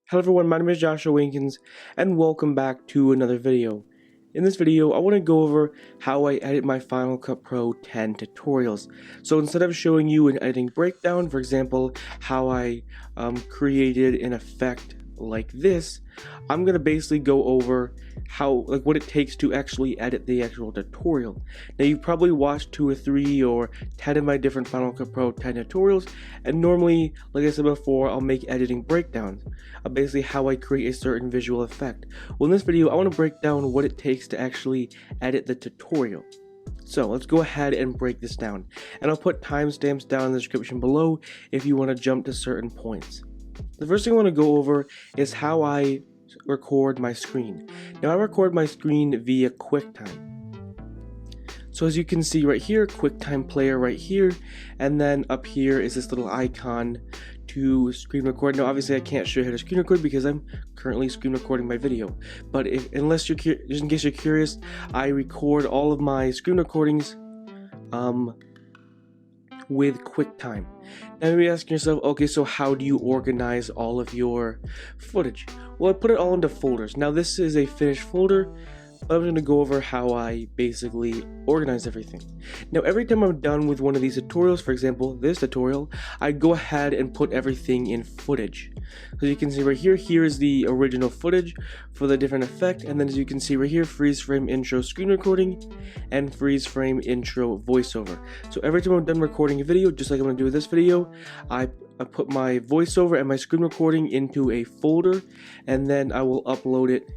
Hello everyone, my name is Joshua Winkins, and welcome back to another video. In this video, I want to go over how I edit my Final Cut Pro 10 tutorials. So instead of showing you an editing breakdown, for example, how I created an effect like this, I'm going to basically go over what it takes to actually edit the actual tutorial. Now you've probably watched 2 or 3 or 10 of my different Final Cut Pro 10 tutorials, and normally, like I said before, I'll make editing breakdowns of basically how I create a certain visual effect. Well, in this video, I want to break down what it takes to actually edit the tutorial. So let's go ahead and break this down, and I'll put timestamps down in the description below if you want to jump to certain points. The first thing I want to go over is how I record my screen. Now I record my screen via QuickTime. So as you can see right here, QuickTime player right here, and then up here is this little icon to screen record. Now obviously I can't show you how to screen record because I'm currently screen recording my video. But just in case you're curious, I record all of my screen recordings with QuickTime. Now maybe asking yourself, okay, so how do you organize all of your footage? Well, I put it all into folders. Now this is a finished folder, but I'm going to go over how I basically organize everything. Now every time I'm done with one of these tutorials, for example this tutorial, I go ahead and put everything in footage. So you can see right here, here's the original footage for the different effect, and then as you can see right here, freeze frame intro screen recording and freeze frame intro voiceover. So every time I'm done recording a video, just like I'm going to do with this video, I put my voiceover and my screen recording into a folder, and then I will upload it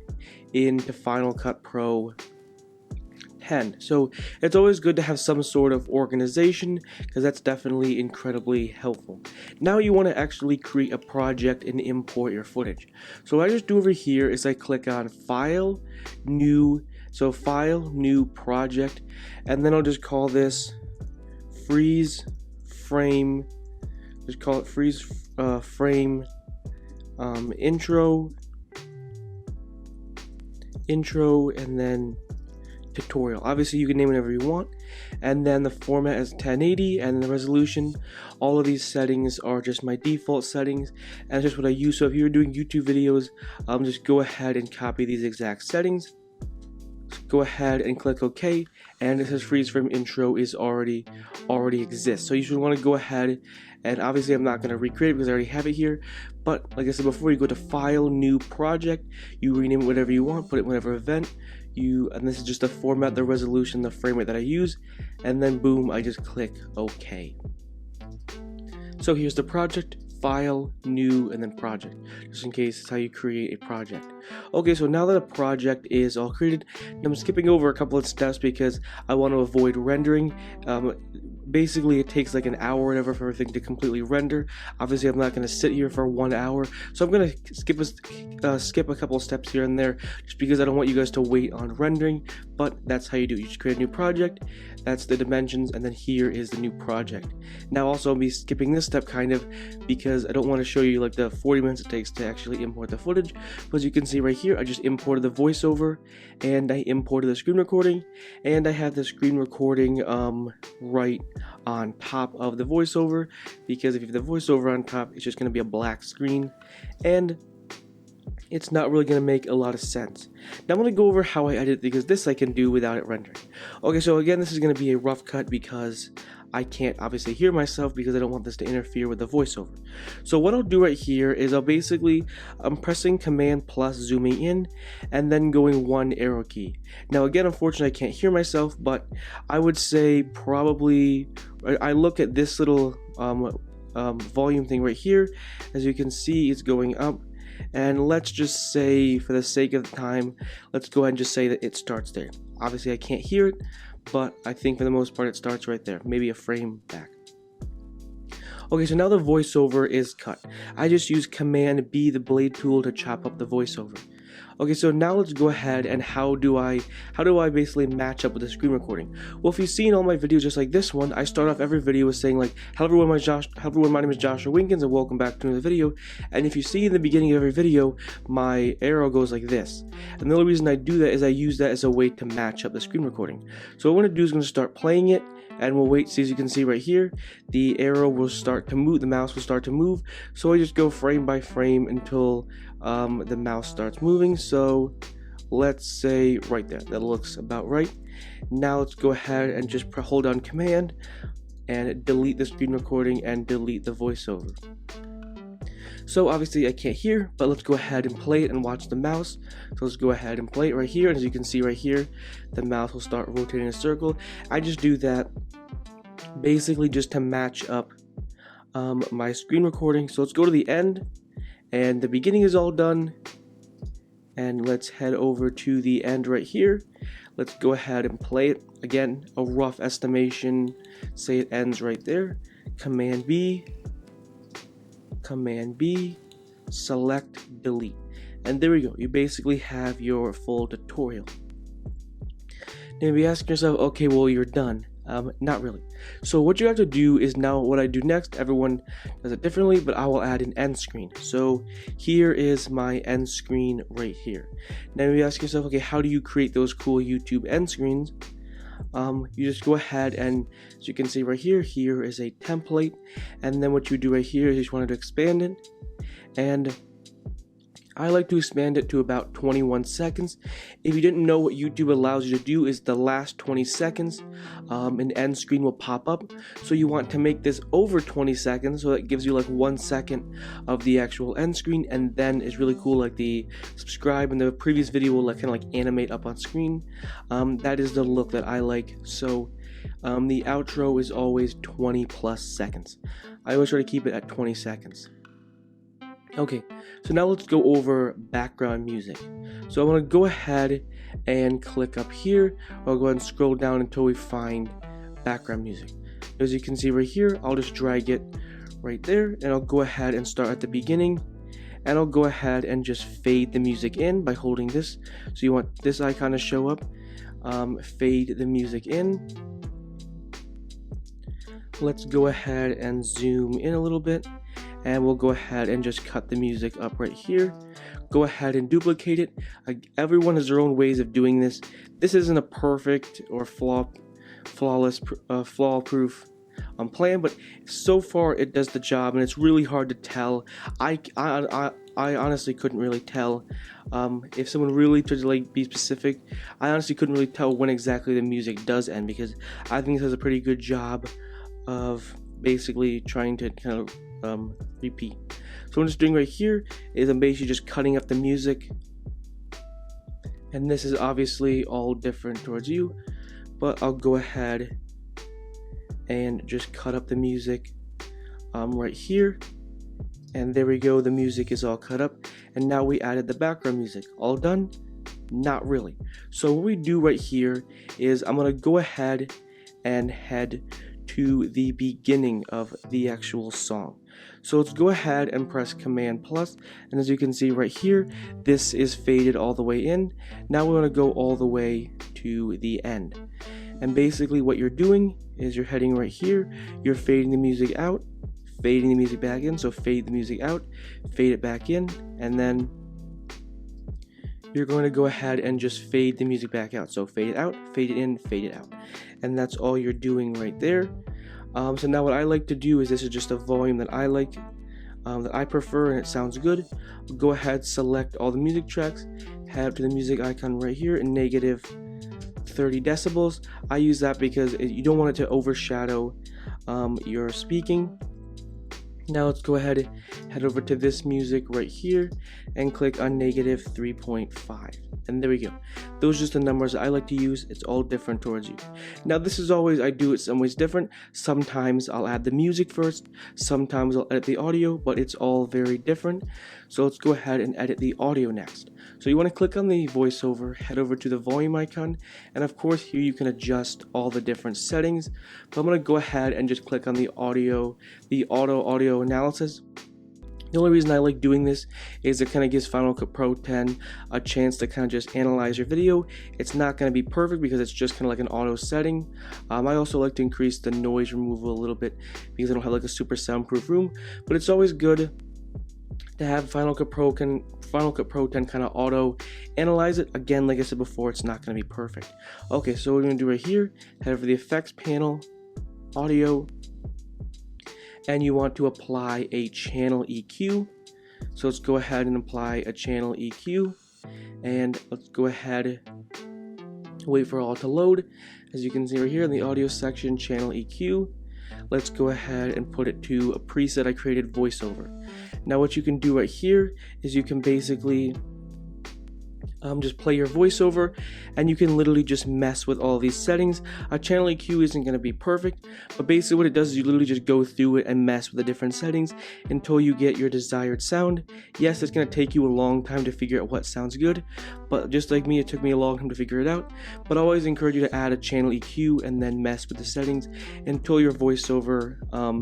into Final Cut Pro 10. So it's always good to have some sort of organization because that's definitely incredibly helpful. Now you want to actually create a project and import your footage. So what I just do over here is I click on File, New, so File, New, Project, and then I'll just call this Freeze Frame, just call it Freeze Frame intro, and then tutorial. Obviously you can name it whatever you want, and then the format is 1080, and the resolution, all of these settings are just my default settings, and it's just what I use. So if you're doing YouTube videos, just go ahead and copy these exact settings, go ahead and click OK, and it says freeze frame intro is already exists. So you should want to go ahead, and obviously I'm not going to recreate it because I already have it here, but like I said before, you go to File, New, Project, you rename it whatever you want, put it in whatever event, and this is just the format, the resolution, the frame rate that I use, and then boom, I just click OK. So here's the project, File, New, and then Project, just in case it's how you create a project. Okay, so now that a project is all created, I'm skipping over a couple of steps because I want to avoid rendering. Basically it takes like an hour or whatever for everything to completely render. Obviously I'm not going to sit here for 1 hour, so I'm going to skip a couple of steps here and there just because I don't want you guys to wait on rendering. But that's how you do it. You just create a new project, that's the dimensions, and then here is the new project. Now also I'll be skipping this step kind of because I don't want to show you like the 40 minutes it takes to actually import the footage. But as you can see right here, I just imported the voiceover, and I imported the screen recording, and I have the screen recording right on top of the voiceover, because if you have the voiceover on top, it's just going to be a black screen, and it's not really going to make a lot of sense. Now I'm going to go over how I edit, because this I can do without it rendering. Okay, so again, this is going to be a rough cut because I can't obviously hear myself because I don't want this to interfere with the voiceover. So what I'll do right here is I'm pressing Command plus zooming in and then going 1 arrow key. Now again, unfortunately I can't hear myself, but I would say probably, I look at this little volume thing right here. As you can see, it's going up. And let's just say, for the sake of the time, let's go ahead and just say that it starts there. Obviously I can't hear it, but I think for the most part it starts right there, maybe a frame back. Okay, so now the voiceover is cut. I just use Command B, the blade tool, to chop up the voiceover. Okay, so now let's go ahead and how do I basically match up with the screen recording? Well, if you've seen all my videos just like this one, I start off every video with saying like, hello everyone, my name is Joshua Winkins and welcome back to another video. And if you see in the beginning of every video, my arrow goes like this. And the only reason I do that is I use that as a way to match up the screen recording. So what I'm going to do is I'm going to start playing it, and we'll wait. See, as you can see right here, the arrow will start to move, the mouse will start to move. So I just go frame by frame until the mouse starts moving. So let's say right there, that looks about right. Now let's go ahead and just hold down Command and delete the screen recording and delete the voiceover. So obviously I can't hear, but let's go ahead and play it and watch the mouse. So let's go ahead and play it right here, and as you can see right here, the mouse will start rotating in a circle. I just do that basically just to match up my screen recording. So let's go to the end, and the beginning is all done, and let's head over to the end right here. Let's go ahead and play it. Again, a rough estimation, say it ends right there. Command B, select, delete. And there we go. You basically have your full tutorial. Now you'll be asking yourself, okay, well, you're done. Not really. So what you have to do is, now what I do next, everyone does it differently, but I will add an end screen. So here is my end screen right here. Now you ask yourself, okay, how do you create those cool YouTube end screens? You just go ahead and, as you can see right here, here is a template, and then what you do right here is you just wanted to expand it, and I like to expand it to about 21 seconds. If you didn't know, what YouTube allows you to do is the last 20 seconds, an end screen will pop up. So you want to make this over 20 seconds, so that gives you like 1 second of the actual end screen, and then it's really cool, like the subscribe and the previous video will kind of like animate up on screen. That is the look that I like. So the outro is always 20 plus seconds. I always try to keep it at 20 seconds. Okay, so now let's go over background music. So I'm going to go ahead and click up here. I'll go ahead and scroll down until we find background music. As you can see right here, I'll just drag it right there, and I'll go ahead and start at the beginning, and I'll go ahead and just fade the music in by holding this. So you want this icon to show up, fade the music in. Let's go ahead and zoom in a little bit, and we'll go ahead and just cut the music up right here. Go ahead and duplicate it. Everyone has their own ways of doing this. This isn't a perfect or flaw-proof plan, but so far it does the job, and it's really hard to tell. I honestly couldn't really tell. If someone really tried to like be specific, I honestly couldn't really tell when exactly the music does end, because I think this does a pretty good job of basically trying to kind of repeat. So what I'm just doing right here is I'm basically just cutting up the music, and this is obviously all different towards you, but I'll go ahead and just cut up the music right here, and there we go. The music is all cut up, and now we added the background music. All done? Not really. So what we do right here is I'm gonna go ahead and head to the beginning of the actual song. So let's go ahead and press Command plus, and as you can see right here, this is faded all the way in. Now we want to go all the way to the end, and basically what you're doing is you're heading right here, you're fading the music out, fading the music back in. So fade the music out, fade it back in, and then you're going to go ahead and just fade the music back out. So fade it out, fade it in, fade it out, and that's all you're doing right there. So now what I like to do is, this is just a volume that I like, that I prefer, and it sounds good. Go ahead, select all the music tracks, head up to the music icon right here, and negative 30 decibels. I use that because you don't want it to overshadow your speaking. Now let's go ahead and head over to this music right here and click on negative 3.5, and there we go. Those are just the numbers I like to use. It's all different towards you. Now this is always, I do it some ways different. Sometimes I'll add the music first, sometimes I'll edit the audio, but it's all very different. So let's go ahead and edit the audio next. So you want to click on the voiceover, head over to the volume icon, and of course here you can adjust all the different settings, but I'm going to go ahead and just click on the audio, the auto analysis. The only reason I like doing this is it kind of gives Final Cut Pro 10 a chance to kind of just analyze your video. It's not going to be perfect because it's just kind of like an auto setting. I also like to increase the noise removal a little bit because I don't have like a super soundproof room, but it's always good to have Final Cut Pro 10 kind of auto analyze it. Again, like I said before, it's not going to be perfect. Okay, so what we're going to do right here, head over to the effects panel, audio, and you want to apply a channel EQ. So let's go ahead and apply a channel EQ, and let's go ahead, wait for all to load. As you can see right here in the audio section, channel EQ, let's go ahead and put it to a preset I created, Voiceover. Now what you can do right here is you can basically just play your voiceover, and you can literally just mess with all these settings. A channel EQ isn't going to be perfect, but basically what it does is you literally just go through it and mess with the different settings until you get your desired sound. Yes, it's going to take you a long time to figure out what sounds good, but just like me, it took me a long time to figure it out. But I always encourage you to add a channel EQ and then mess with the settings until your voiceover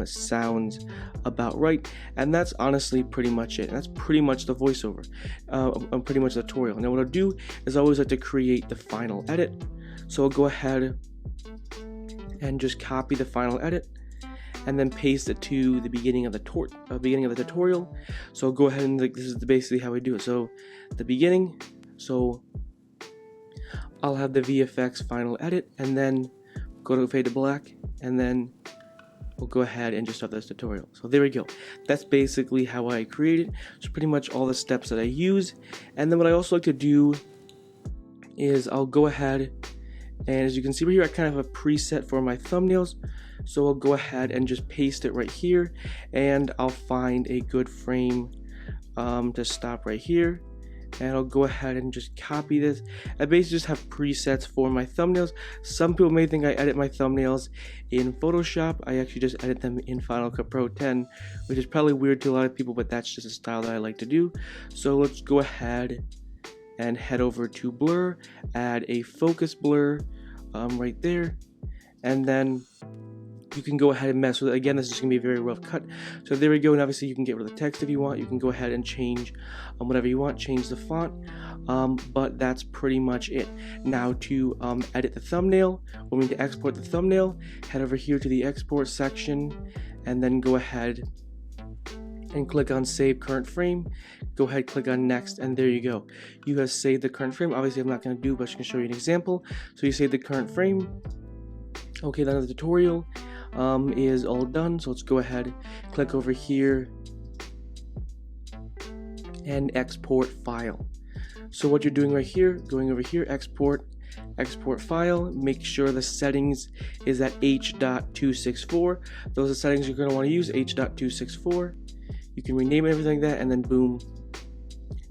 sounds about right. And that's honestly pretty much it. And that's pretty much the voiceover, pretty much the tutorial. Now what I'll do is I always like to create the final edit. So I'll go ahead and just copy the final edit and then paste it to the beginning of the tutorial. So I'll go ahead and this is basically how we do it. So the beginning, so I'll have the VFX final edit, and then go to fade to black, and then we'll go ahead and just start this tutorial. So there we go. That's basically how I create it. So pretty much all the steps that I use. And then what I also like to do is I'll go ahead, and as you can see right here, I kind of have a preset for my thumbnails. So I'll go ahead and just paste it right here, and I'll find a good frame to stop right here. And I'll go ahead and just copy this. I basically just have presets for my thumbnails. Some people may think I edit my thumbnails in Photoshop. I actually just edit them in Final Cut Pro 10, which is probably weird to a lot of people, but that's just a style that I like to do. So let's go ahead and head over to blur, add a focus blur right there, and then you can go ahead and mess with it. Again, this is going to be a very rough cut. So there we go, and obviously you can get rid of the text if you want. You can go ahead and change whatever you want, change the font, but that's pretty much it. Now to edit the thumbnail, we need to export the thumbnail, head over here to the export section, and then go ahead and click on save current frame. Go ahead, click on next, and there you go. You have saved the current frame. Obviously I'm not going to do, but I'm just going to show you an example. So you save the current frame. Okay, then the tutorial is all done. So let's go ahead, click over here, and export file. So what you're doing right here, going over here, export file, make sure the settings is at H.264. Those are the settings you're going to want to use, H.264. You can rename everything like that, and then boom,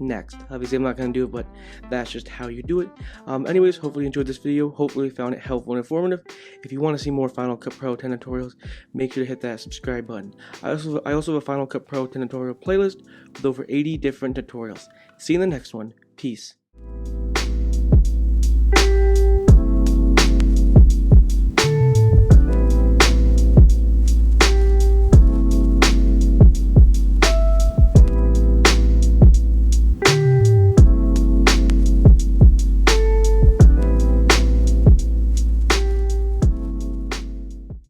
next. Obviously I'm not going to do it, but that's just how you do it. Anyways, hopefully you enjoyed this video. Hopefully you found it helpful and informative. If you want to see more Final Cut Pro 10 tutorials, make sure to hit that subscribe button. I also have a Final Cut Pro 10 tutorial playlist with over 80 different tutorials. See you in the next one. Peace.